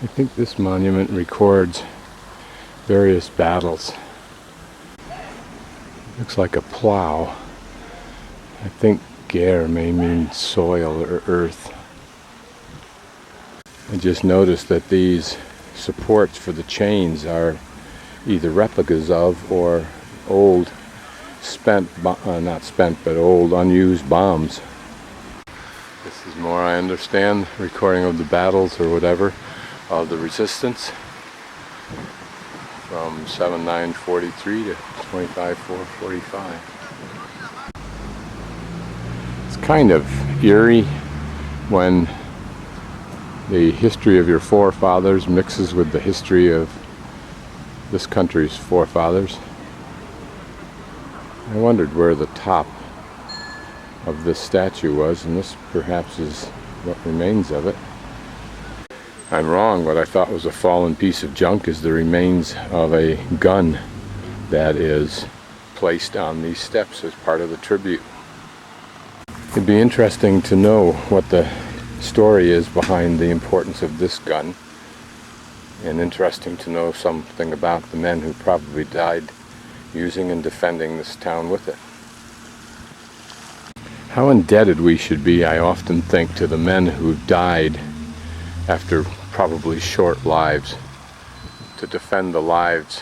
I think this monument records various battles. Looks like a plow. I think guerre may mean soil or earth. I just noticed that these supports for the chains are either replicas of or old old unused bombs. This is more, I understand, recording of the battles or whatever of the resistance from 7943 to 25445. It's kind of eerie when the history of your forefathers mixes with the history of this country's forefathers. I wondered where the top of this statue was, and this perhaps is what remains of it. I'm wrong. What I thought was a fallen piece of junk is the remains of a gun that is placed on these steps as part of the tribute. It'd be interesting to know what the story is behind the importance of this gun, and interesting to know something about the men who probably died using and defending this town with it. How indebted we should be, I often think, to the men who died after probably short lives to defend the lives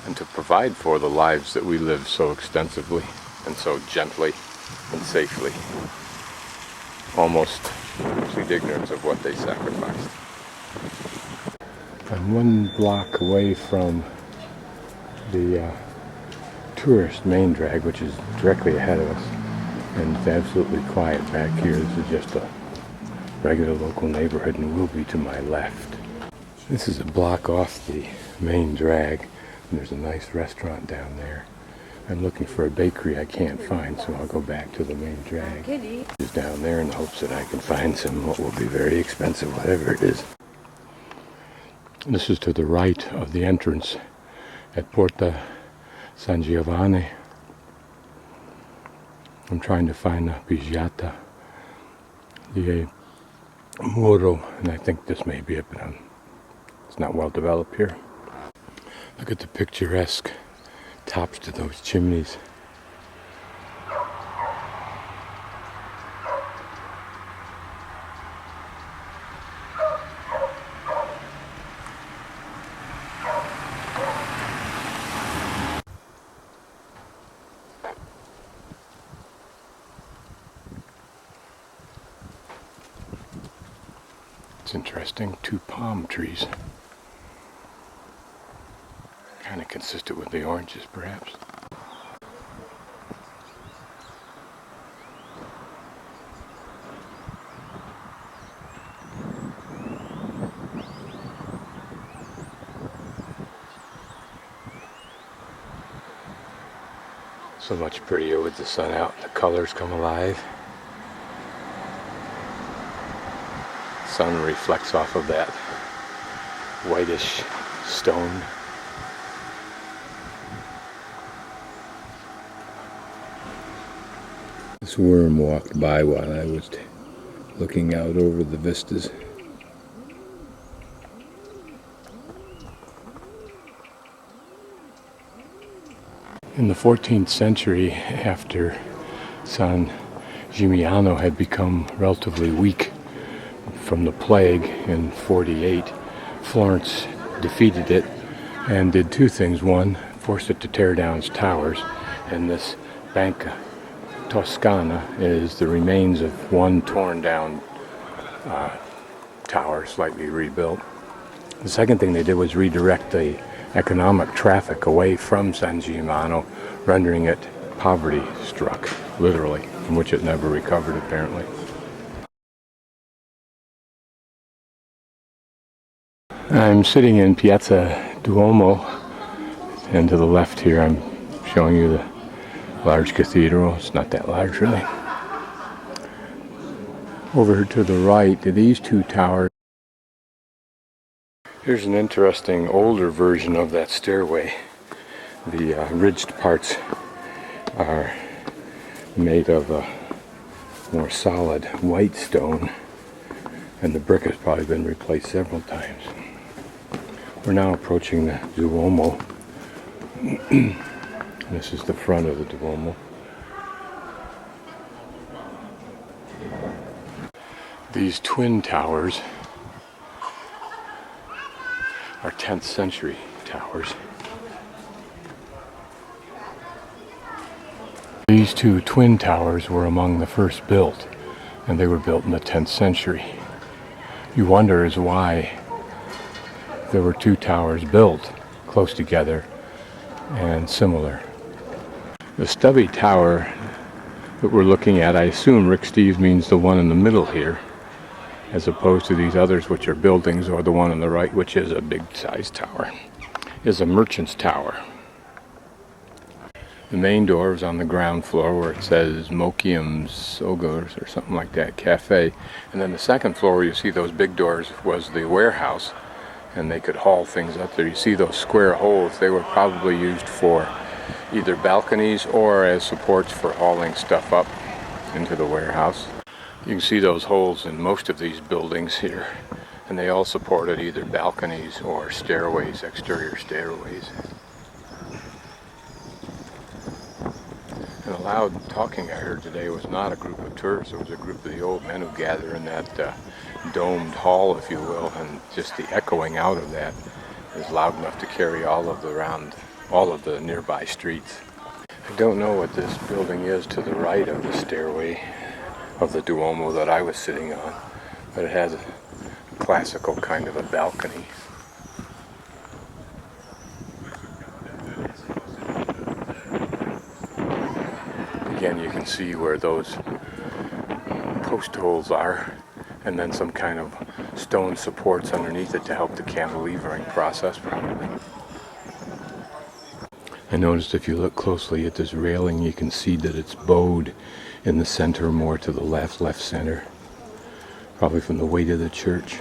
and to provide for the lives that we live so extensively and so gently and safely, almost complete ignorance of what they sacrificed. I'm 1 block away from the tourist main drag, which is directly ahead of us, and it's absolutely quiet back here. This is just a regular local neighborhood and will be to my left. This is a block off the main drag, and there's a nice restaurant down there. I'm looking for a bakery I can't find, so I'll go back to the main drag. Just down there in the hopes that I can find some what will be very expensive, whatever it is. This is to the right of the entrance at Porta San Giovanni. I'm trying to find the Piazzetta di Muro, and I think this may be it, but it's not well developed here. Look at the picturesque tops to those chimneys. It's interesting, 2 palm trees. Kind of consistent with the oranges, perhaps. So much prettier with the sun out. The colors come alive. Sun reflects off of that whitish stone. This worm walked by while I was looking out over the vistas. In the 14th century, after San Gimignano had become relatively weak from the plague in 48, Florence defeated it and did 2 things. One, forced it to tear down its towers, and this Banca Toscana is the remains of one torn down tower, slightly rebuilt. The second thing they did was redirect the economic traffic away from San Gimignano, rendering it poverty struck, literally, from which it never recovered apparently. I'm sitting in Piazza Duomo, and to the left here I'm showing you the large cathedral. It's not that large really. Over to the right, these 2 towers. Here's an interesting older version of that stairway. The ridged parts are made of a more solid white stone, and the brick has probably been replaced several times. We're now approaching the Duomo. This is the front of the Duomo. These twin towers are 10th century towers. These two twin towers were among the first built, and they were built in the 10th century. You wonder as why there were two towers built close together and similar. The stubby tower that we're looking at, I assume Rick Steves means the one in the middle here, as opposed to these others which are buildings, or the one on the right, which is a big size tower, is a merchant's tower. The main door is on the ground floor where it says Mokium Sogos or something like that, cafe. And then the second floor where you see those big doors was the warehouse, and they could haul things up there. You see those square holes, they were probably used for either balconies or as supports for hauling stuff up into the warehouse. You can see those holes in most of these buildings here, and they all supported either balconies or stairways, exterior stairways. And the loud talking I heard today was not a group of tourists, it was a group of the old men who gather in that domed hall, if you will, and just the echoing out of that is loud enough to carry all of the nearby streets. I don't know what this building is to the right of the stairway of the Duomo that I was sitting on, but it has a classical kind of a balcony. Again, you can see where those post holes are, and then some kind of stone supports underneath it to help the cantilevering process, probably. I noticed if you look closely at this railing, you can see that it's bowed in the center, more to the left center, probably from the weight of the church.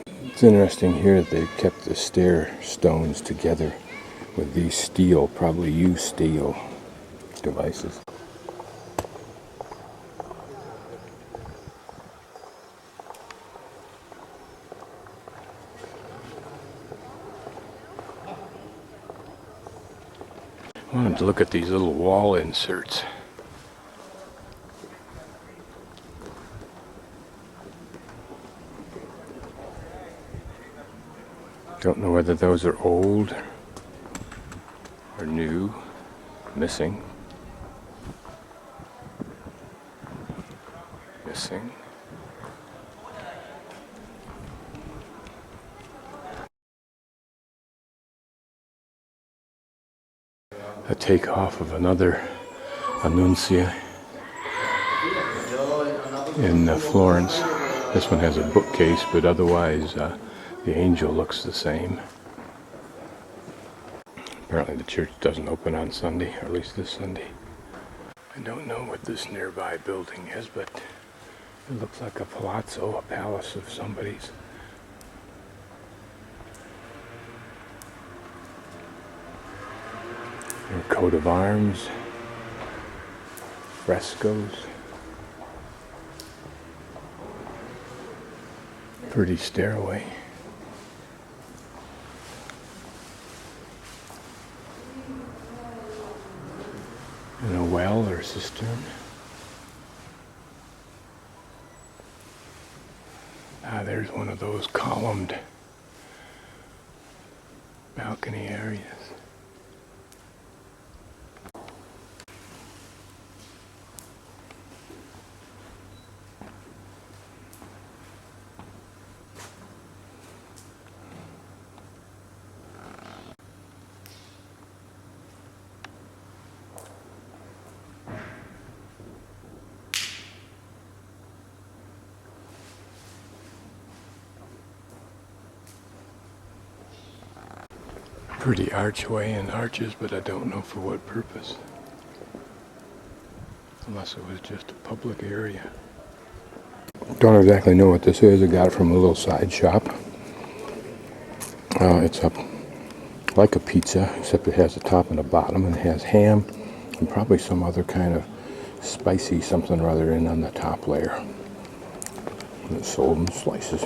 It's interesting here that they've kept the stair stones together with these steel, probably used steel devices. I wanted to look at these little wall inserts. Don't know whether those are old or new, missing. A takeoff of another Annuncia in Florence. This one has a bookcase, but otherwise the angel looks the same. Apparently the church doesn't open on Sunday, or at least this Sunday. I don't know what this nearby building is, but it looks like a palazzo, a palace of somebody's. Your coat of arms, frescoes, pretty stairway. And a well or cistern. There's one of those columned balcony areas. Pretty archway and arches, but I don't know for what purpose. Unless it was just a public area. Don't exactly know what this is. I got it from a little side shop. It's up like a pizza, except it has a top and a bottom, and it has ham and probably some other kind of spicy something or other in on the top layer. And it's sold in slices.